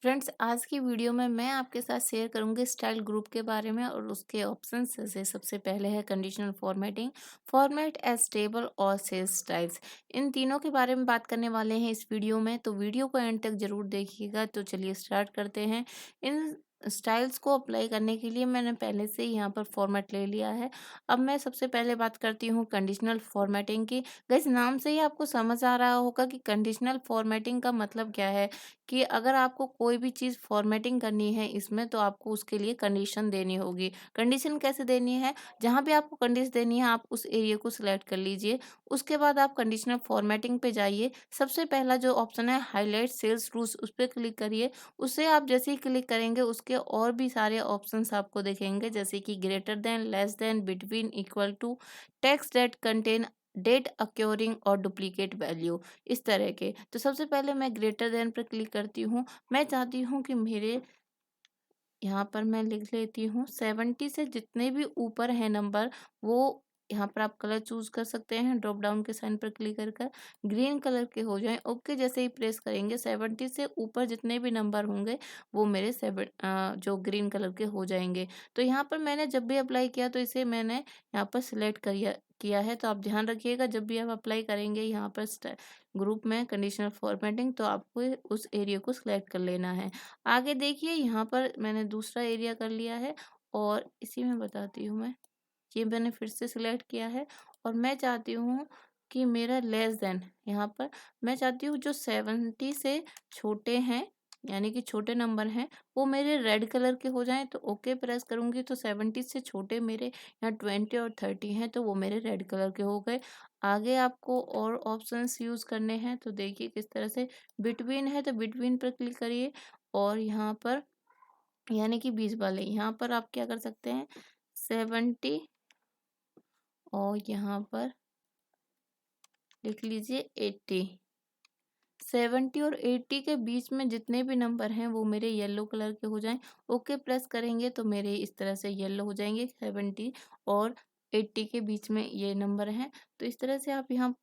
Friends, आज की video में मैं आपके साथ शेयर करूंगी स्टाइल ग्रुप के बारे में और उसके ऑप्शंस। जैसे सबसे पहले है conditional formatting, format as table और सेल्स स्टाइल्स। इन तीनों के बारे में बात करने वाले हैं इस वीडियो में, तो वीडियो को एंड तक जरूर देखिएगा। तो चलिए स्टार्ट करते हैं। इन स्टाइल्स को अप्लाई करने के लिए मैंने पहले से ही यहाँ पर फॉर्मेट ले लिया है। अब मैं सबसे पहले बात करती हूँ कंडीशनल फॉर्मेटिंग की। गाइस, नाम से ही आपको समझ आ रहा होगा कि कंडीशनल फॉर्मेटिंग का मतलब क्या है, कि अगर आपको कोई भी चीज़ फॉर्मेटिंग करनी है इसमें, तो आपको उसके लिए कंडीशन देनी होगी। कंडीशन कैसे देनी है? जहाँ भी आपको कंडीशन देनी है आप उस एरिया को सिलेक्ट कर लीजिए। उसके बाद आप कंडीशनल फॉर्मेटिंग पे जाइए। सबसे पहला जो ऑप्शन है हाइलाइट सेल्स रूल्स, उस पे क्लिक करिए। उससे आप जैसे ही क्लिक करेंगे उसके और भी सारे ऑप्शंस आपको दिखेंगे, जैसे कि greater than, less than, between, equal to, text that contain date occurring और डुप्लीकेट वैल्यू, इस तरह के। तो सबसे पहले मैं ग्रेटर देन पर क्लिक करती हूँ। मैं चाहती हूँ कि मेरे यहाँ पर मैं लिख लेती हूँ 70 से जितने भी ऊपर हैं नंबर, वो यहाँ पर आप कलर चूज कर सकते हैं। ड्रॉप डाउन के साइन पर क्लिक कर कर ग्रीन कलर के हो जाएं। ओके जैसे ही प्रेस करेंगे 70 से ऊपर जितने भी नंबर होंगे वो मेरे जो ग्रीन कलर के हो जाएंगे। तो यहाँ पर मैंने जब भी अप्लाई किया तो इसे मैंने यहाँ पर सिलेक्ट किया है। तो आप ध्यान रखिएगा जब भी आप अप्लाई करेंगे यहाँ पर ग्रुप में कंडीशनल फॉर्मेटिंग, तो आपको उस एरिया को सिलेक्ट कर लेना है। आगे देखिए यहाँ पर मैंने दूसरा एरिया कर लिया है और इसी में बताती हूँ मैं। ये मैंने फिर से सिलेक्ट किया है और मैं चाहती हूँ कि मेरा लेस देन, यहाँ पर मैं चाहती हूँ जो 70 से छोटे हैं, यानी कि छोटे नंबर हैं, वो मेरे रेड कलर के हो जाएं। तो ओके प्रेस करूँगी तो 70 से छोटे मेरे यहाँ 20 और 30 हैं, तो वो मेरे रेड कलर के हो गए। आगे आपको और ऑप्शंस यूज़ करने हैं, तो देखिए किस तरह से। बिटवीन है तो बिटवीन पर क्लिक करिए और यहाँ पर यानी कि 20 वाले, यहाँ पर आप क्या कर सकते हैं 70 और यहाँ पर लिख लीजिए 80। 70 और 80 के बीच में जितने भी नंबर हैं वो मेरे येलो कलर के हो जाएं। ओके प्रेस करेंगे तो मेरे इस तरह से येलो हो जाएंगे। 70 और 80 के बीच में ये नंबर हैं। तो इस तरह से आप यहाँ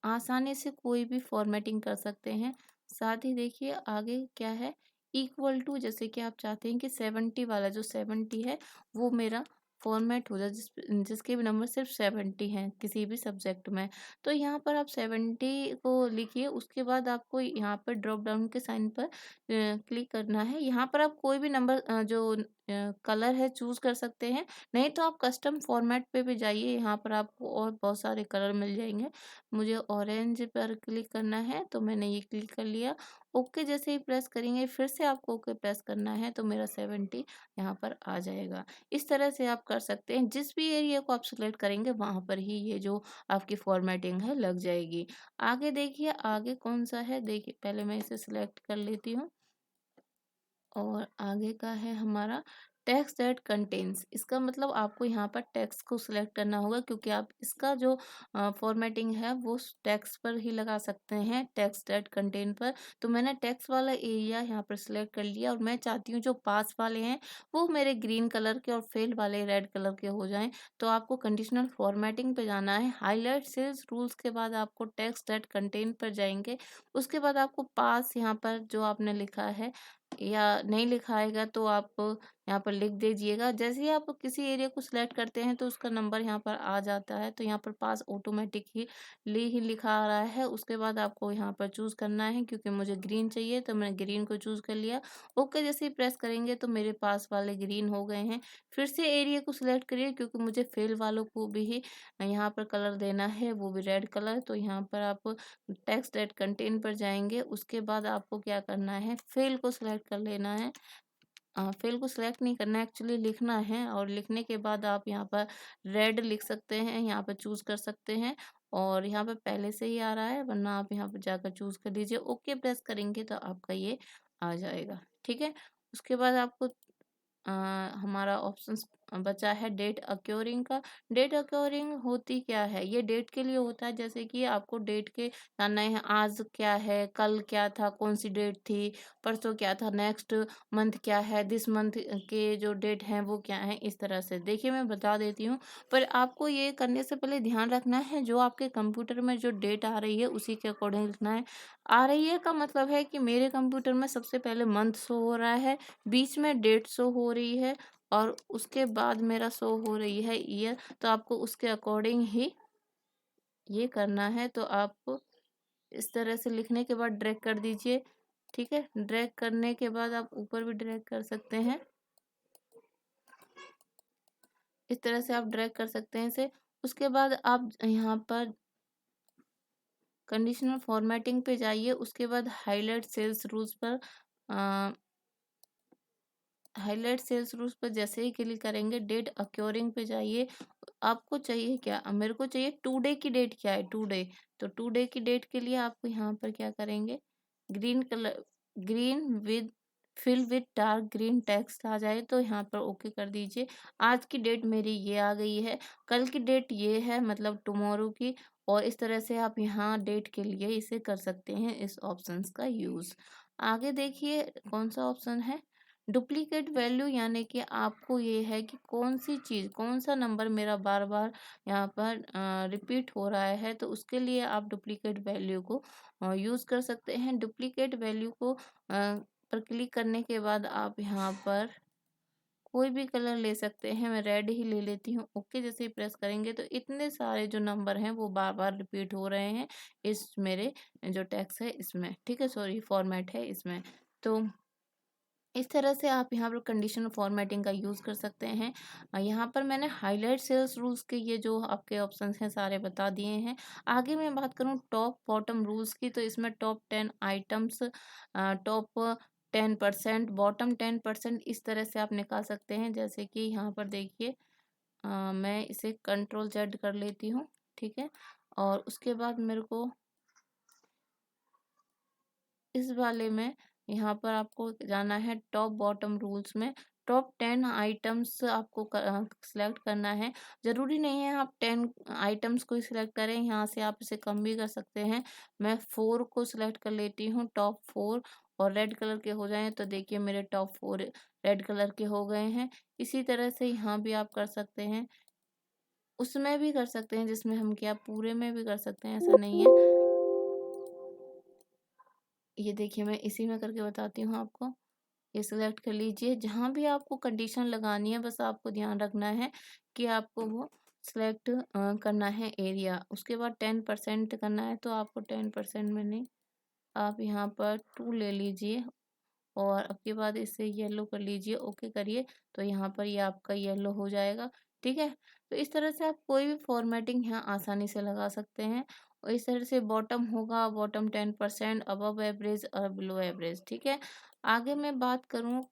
आसानी से कोई भी फॉर्मेटिंग कर सकते हैं। साथ ही देखिए आगे क्या है, इक्वल टू, जैसे कि आप चाहते हैं कि 70 वाला जो 70 है वो मेरा फॉर्मेट हो जाए, जिसके भी नंबर सिर्फ 70 हैं किसी भी सब्जेक्ट में। तो यहाँ पर आप 70 को लिखिए। उसके बाद आपको यहाँ पर ड्रॉप डाउन के साइन पर क्लिक करना है। यहाँ पर आप कोई भी नंबर जो कलर है चूज कर सकते हैं। नहीं तो आप कस्टम फॉर्मेट पे भी जाइए, यहाँ पर आपको और बहुत सारे कलर मिल जाएंगे। मुझे ऑरेंज पर क्लिक करना है तो मैंने ये क्लिक कर लिया। ओके जैसे ही प्रेस करेंगे फिर से आपको ओके प्रेस करना है तो मेरा 70 यहाँ पर आ जाएगा। इस तरह से आप कर सकते हैं। जिस भी एरिया को आप सिलेक्ट करेंगे वहाँ पर ही ये जो आपकी फॉर्मेटिंग है लग जाएगी। आगे देखिए आगे कौन सा है, देखिए पहले मैं इसे सिलेक्ट कर लेती हूँ। और आगे का है हमारा टेक्स्ट दैट कंटेन्स। इसका मतलब आपको यहाँ पर टेक्स्ट को सिलेक्ट करना होगा, क्योंकि आप इसका जो फॉर्मेटिंग है वो टेक्स्ट पर ही लगा सकते हैं, टेक्स्ट दैट कंटेन पर। तो मैंने टेक्स्ट वाला एरिया यहाँ पर सिलेक्ट कर लिया और मैं चाहती हूँ जो पास वाले हैं वो मेरे ग्रीन कलर के और फेल वाले रेड कलर के हो जाएं। तो आपको कंडीशनल फॉर्मेटिंग पे जाना है। हाईलाइट सेल्स रूल्स के बाद आपको टेक्स्ट दैट कंटेन पर जाएंगे। उसके बाद आपको पास यहाँ पर जो आपने लिखा है या नहीं लिखा आएगा तो आप यहाँ पर लिख दीजिएगा। जैसे ही आप किसी एरिया को सिलेक्ट करते हैं तो उसका नंबर यहाँ पर आ जाता है। तो यहाँ पर पास ऑटोमेटिक ही लिखा आ रहा है। उसके बाद आपको यहाँ पर चूज करना है, क्योंकि मुझे ग्रीन चाहिए तो मैंने ग्रीन को चूज कर लिया। ओके जैसे ही प्रेस करेंगे तो मेरे पास वाले ग्रीन हो गए हैं। फिर से एरिया को सिलेक्ट करिए, क्योंकि मुझे फेल वालों को भी ही यहाँ पर कलर देना है, वो भी रेड कलर। तो यहाँ पर आप टेक्स्ट दैट कंटेन पर जाएंगे। उसके बाद आपको क्या करना है, फेल को सिलेक्ट कर लेना है। फेल को सिलेक्ट नहीं करना है, एक्चुअली लिखना है। और लिखने के बाद आप यहाँ पर रेड लिख सकते हैं, यहाँ पर चूज कर सकते हैं। और यहाँ पर पहले से ही आ रहा है, वरना आप यहाँ पर जाकर चूज कर दीजिए। ओके प्रेस करेंगे तो आपका ये आ जाएगा। ठीक है। उसके बाद आपको हमारा ऑप्शंस बचा है डेट अक्योरिंग का। डेट अक्योरिंग होती क्या है? ये डेट के लिए होता है, जैसे कि आपको डेट के जानना है, आज क्या है, कल क्या था, कौन सी डेट थी, परसों क्या था, नेक्स्ट मंथ क्या है, दिस मंथ के जो डेट हैं वो क्या है, इस तरह से। देखिए मैं बता देती हूँ, पर आपको ये करने से पहले ध्यान रखना है जो आपके कंप्यूटर में जो डेट आ रही है उसी के अकॉर्डिंग लिखना है। आ रही है का मतलब है कि मेरे कंप्यूटर में सबसे पहले मंथ शो हो रहा है, बीच में डेट शो हो रही है और उसके बाद मेरा शो हो रही है ईयर। तो आपको उसके अकॉर्डिंग ही ये करना है। तो आप इस तरह से लिखने के बाद ड्रैग कर दीजिए, ठीक है। ड्रैग करने के बाद आप ऊपर भी ड्रैग कर सकते हैं, इस तरह से आप ड्रैग कर सकते हैं इसे। उसके बाद आप यहाँ पर कंडीशनल फॉर्मेटिंग पे जाइए, उसके बाद हाईलाइट सेल्स रूल्स पर हाईलाइट सेल्स रूल्स पर जैसे ही क्लिक करेंगे, डेट अक्योरिंग पे जाइए। आपको चाहिए क्या? मेरे को चाहिए टू डे की डेट क्या है, टू डे। तो टू डे की डेट के लिए आपको यहाँ पर क्या करेंगे, green colour, green with fill with dark green text आ जाए तो यहाँ पर ओके कर दीजिए। आज की डेट मेरी ये आ गई है, कल की डेट ये है, मतलब टुमारो की। और इस तरह से आप यहाँ डेट के लिए इसे कर सकते हैं, इस ऑप्शंस का यूज़। आगे देखिए कौन सा ऑप्शन है, डुप्लीकेट वैल्यू, यानी कि आपको ये है कि कौन सी चीज़, कौन सा नंबर मेरा बार बार यहाँ पर रिपीट हो रहा है, तो उसके लिए आप डुप्लीकेट वैल्यू को यूज़ कर सकते हैं। डुप्लीकेट वैल्यू को पर क्लिक करने के बाद आप यहाँ पर कोई भी कलर ले सकते हैं, मैं रेड ही ले लेती हूँ। ओके जैसे ही प्रेस करेंगे तो इतने सारे जो नंबर हैं वो बार बार रिपीट हो रहे हैं इस मेरे जो टेक्स्ट है इसमें, ठीक है, सॉरी फॉर्मेट है इसमें। तो इस तरह से आप यहाँ पर कंडीशनल फॉर्मेटिंग का यूज़ कर सकते हैं। यहाँ पर मैंने हाइलाइट सेल्स रूल्स के ये जो आपके ऑप्शंस हैं सारे बता दिए हैं। आगे मैं बात करूँ टॉप बॉटम रूल्स की, तो इसमें टॉप 10 आइटम्स, टॉप 10%, बॉटम 10%, इस तरह से आप निकाल सकते हैं। जैसे कि यहाँ पर देखिए, मैं इसे कंट्रोल जेड कर लेती हूँ, ठीक है। और उसके बाद मेरे को इस वाले में यहाँ पर आपको जाना है टॉप बॉटम रूल्स में, टॉप 10 आइटम्स आपको सिलेक्ट करना है। ज़रूरी नहीं है आप 10 आइटम्स को ही सिलेक्ट करें, यहाँ से आप इसे कम भी कर सकते हैं। मैं 4 को सिलेक्ट कर लेती हूँ, टॉप 4, और रेड कलर के हो जाएं तो देखिए मेरे टॉप 4 रेड कलर के हो गए हैं। इसी तरह से यहाँ भी आप कर सकते हैं, उसमें भी कर सकते हैं जिसमें हम क्या पूरे में भी कर सकते हैं, ऐसा नहीं है। ये देखिए मैं इसी में करके बताती हूँ आपको। ये सिलेक्ट कर लीजिए, जहाँ भी आपको कंडीशन लगानी है बस आपको ध्यान रखना है कि आपको वो सिलेक्ट करना है एरिया। उसके बाद 10% करना है तो आपको 10% में नहीं, आप यहाँ पर 2 ले लीजिए और अब के बाद इसे येलो कर लीजिए, ओके करिए, तो यहाँ पर ये आपका येलो हो जाएगा, ठीक है। तो इस तरह से आप कोई भी फॉर्मेटिंग यहाँ आसानी से लगा सकते हैं। और इस तरह से बॉटम होगा, बॉटम 10%, अबव एवरेज और बिलो एवरेज, ठीक है। आगे मैं बात करूँ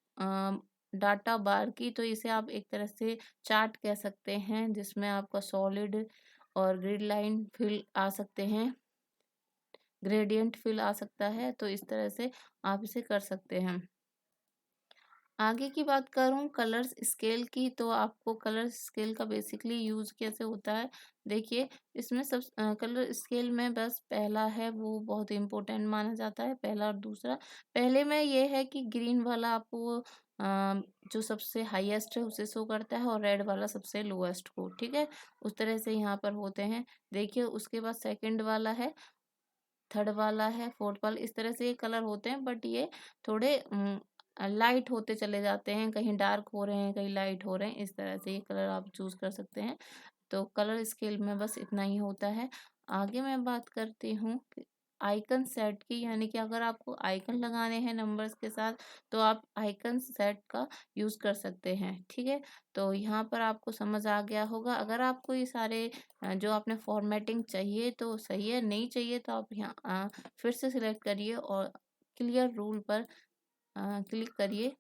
डाटा बार की, तो इसे आप एक तरह से चार्ट कह सकते हैं जिसमें आपका सॉलिड और ग्रिड लाइन फिल आ सकते हैं, ग्रेडियंट फिल आ सकता है, तो इस तरह से आप इसे कर सकते हैं। आगे की बात करूँ कलर्स स्केल की, तो आपको कलर स्केल का बेसिकली यूज़ कैसे होता है, देखिए इसमें सब कलर स्केल में बस पहला है वो बहुत इम्पोर्टेंट माना जाता है, पहला और दूसरा। पहले में ये है कि ग्रीन वाला आपको जो सबसे हाईएस्ट है उसे शो करता है और रेड वाला सबसे लोएस्ट को, ठीक है। उस तरह से यहाँ पर होते हैं। देखिए उसके बाद सेकंड वाला है, थर्ड वाला है, फोर्थ वाला, इस तरह से ये कलर होते हैं, बट ये थोड़े लाइट होते चले जाते हैं, कहीं डार्क हो रहे हैं, कहीं लाइट हो रहे हैं, इस तरह से ये कलर आप चूज कर सकते हैं। तो कलर स्केल में बस इतना ही होता है। आगे मैं बात करती हूँ आइकन सेट की, यानी कि अगर आपको आइकन लगाने हैं नंबर्स के साथ तो आप आइकन सेट का यूज कर सकते हैं, ठीक है। तो यहाँ पर आपको समझ आ गया होगा। अगर आपको ये सारे जो आपने फॉर्मेटिंग चाहिए तो सही है, नहीं चाहिए तो आप यहाँ फिर से सिलेक्ट करिए और क्लियर रूल पर क्लिक करिए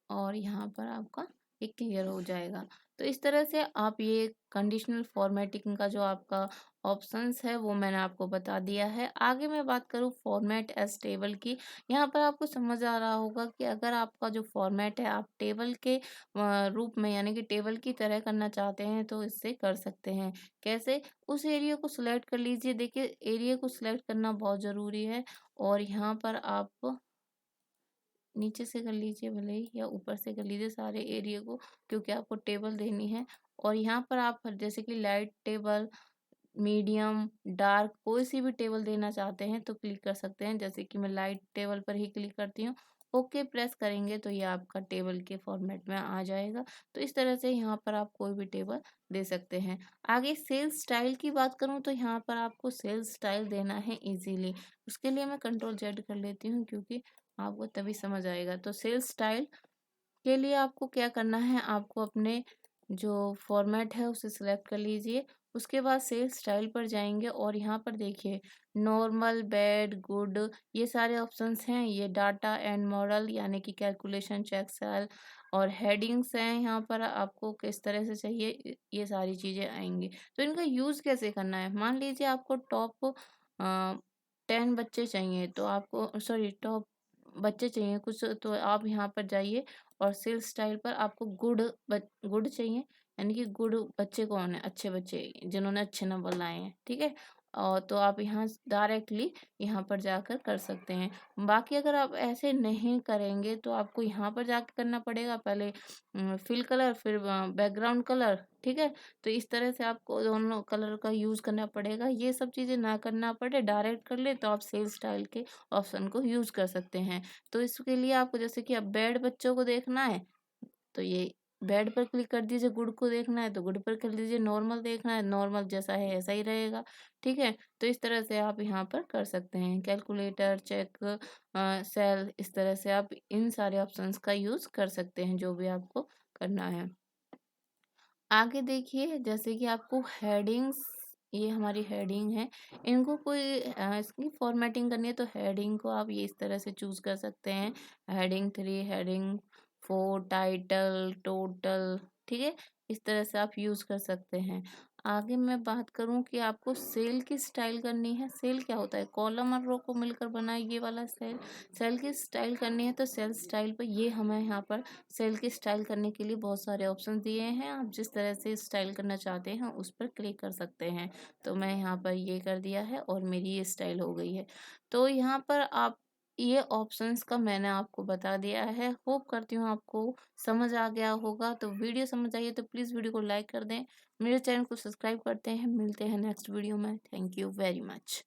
और यहाँ पर आपका ये क्लियर हो जाएगा। तो इस तरह से आप ये कंडीशनल फॉर्मेटिंग का जो आपका ऑप्शंस है वो मैंने आपको बता दिया है। आगे मैं बात करूँ फॉर्मेट एज़ टेबल की, यहाँ पर आपको समझ आ रहा होगा कि अगर आपका जो फॉर्मेट है आप टेबल के रूप में यानी कि टेबल की तरह करना चाहते हैं तो इससे कर सकते हैं। कैसे? उस एरिया को सिलेक्ट कर लीजिए। देखिए एरिया को सिलेक्ट करना बहुत ज़रूरी है और यहाँ पर आप नीचे से कर लीजिए भले ही या ऊपर से कर लीजिए सारे एरिया को, क्योंकि आपको टेबल देनी है। और यहाँ पर आप जैसे कि लाइट टेबल, मीडियम, डार्क कोई सी भी टेबल देना चाहते हैं तो क्लिक कर सकते हैं। जैसे कि मैं लाइट टेबल पर ही क्लिक करती हूँ। ओके प्रेस करेंगे तो ये आपका टेबल के फॉर्मेट में आ जाएगा। तो इस तरह से यहाँ पर आप कोई भी टेबल दे सकते हैं। आगे सेल स्टाइल की बात करूँ तो यहाँ पर आपको सेल स्टाइल देना है इजीली। उसके लिए मैं कंट्रोल जेड कर लेती हूँ क्योंकि आपको तभी समझ आएगा। तो सेल स्टाइल के लिए आपको क्या करना है, आपको अपने जो फॉर्मेट है उसे सिलेक्ट कर लीजिए। उसके बाद सेल स्टाइल पर जाएंगे और यहाँ पर देखिए नॉर्मल, बैड, गुड ये सारे ऑप्शंस हैं। ये डाटा एंड मॉडल यानी कि कैलकुलेशन, चेक, सेल और हेडिंग्स हैं। यहाँ पर आपको किस तरह से चाहिए ये सारी चीज़ें आएंगी। तो इनका यूज़ कैसे करना है, मान लीजिए आपको टॉप 10 बच्चे चाहिए तो आपको सॉरी टॉप बच्चे चाहिए कुछ, तो आप यहाँ पर जाइए और सेल स्टाइल पर आपको गुड चाहिए यानी कि गुड बच्चे कौन है, अच्छे बच्चे जिन्होंने अच्छे नंबर लाए हैं, ठीक है। और तो आप यहाँ डायरेक्टली यहाँ पर जाकर कर सकते हैं। बाकी अगर आप ऐसे नहीं करेंगे तो आपको यहाँ पर जाकर करना पड़ेगा, पहले फिल कलर फिर बैकग्राउंड कलर, ठीक है। तो इस तरह से आपको दोनों कलर का यूज़ करना पड़ेगा। ये सब चीज़ें ना करना पड़े डायरेक्ट कर ले तो आप सेल स्टाइल के ऑप्शन को यूज़ कर सकते हैं। तो इसके लिए आपको जैसे कि अब बेड बच्चों को देखना है तो ये बेड पर क्लिक कर दीजिए, गुड को देखना है तो गुड पर कर लीजिए, नॉर्मल देखना है नॉर्मल जैसा है ऐसा ही रहेगा, ठीक है। तो इस तरह से आप यहाँ पर कर सकते हैं। कैलकुलेटर, चेक, सेल इस तरह से आप इन सारे ऑप्शंस का यूज़ कर सकते हैं जो भी आपको करना है। आगे देखिए जैसे कि आपको हेडिंग्स, ये हमारी हेडिंग है, इनको कोई इसकी फॉर्मेटिंग करनी है तो हेडिंग को आप ये इस तरह से चूज़ कर सकते हैं। हेडिंग 3, हेडिंग 4, टाइटल, टोटल, ठीक है। इस तरह से आप यूज़ कर सकते हैं। आगे मैं बात करूं कि आपको सेल की स्टाइल करनी है। सेल क्या होता है, कॉलम और रो को मिलकर बना है ये वाला सेल। सेल की स्टाइल करनी है तो सेल स्टाइल पर ये हमें यहाँ पर सेल की स्टाइल करने के लिए बहुत सारे ऑप्शन दिए हैं। आप जिस तरह से स्टाइल करना चाहते हैं उस पर क्लिक कर सकते हैं। तो मैं यहाँ पर ये कर दिया है और मेरी ये स्टाइल हो गई है। तो यहाँ पर आप ये ऑप्शंस का मैंने आपको बता दिया है। होप करती हूँ आपको समझ आ गया होगा। तो वीडियो समझ आई है तो प्लीज़ वीडियो को लाइक कर दें, मेरे चैनल को सब्सक्राइब करते हैं। मिलते हैं नेक्स्ट वीडियो में। Thank you very much.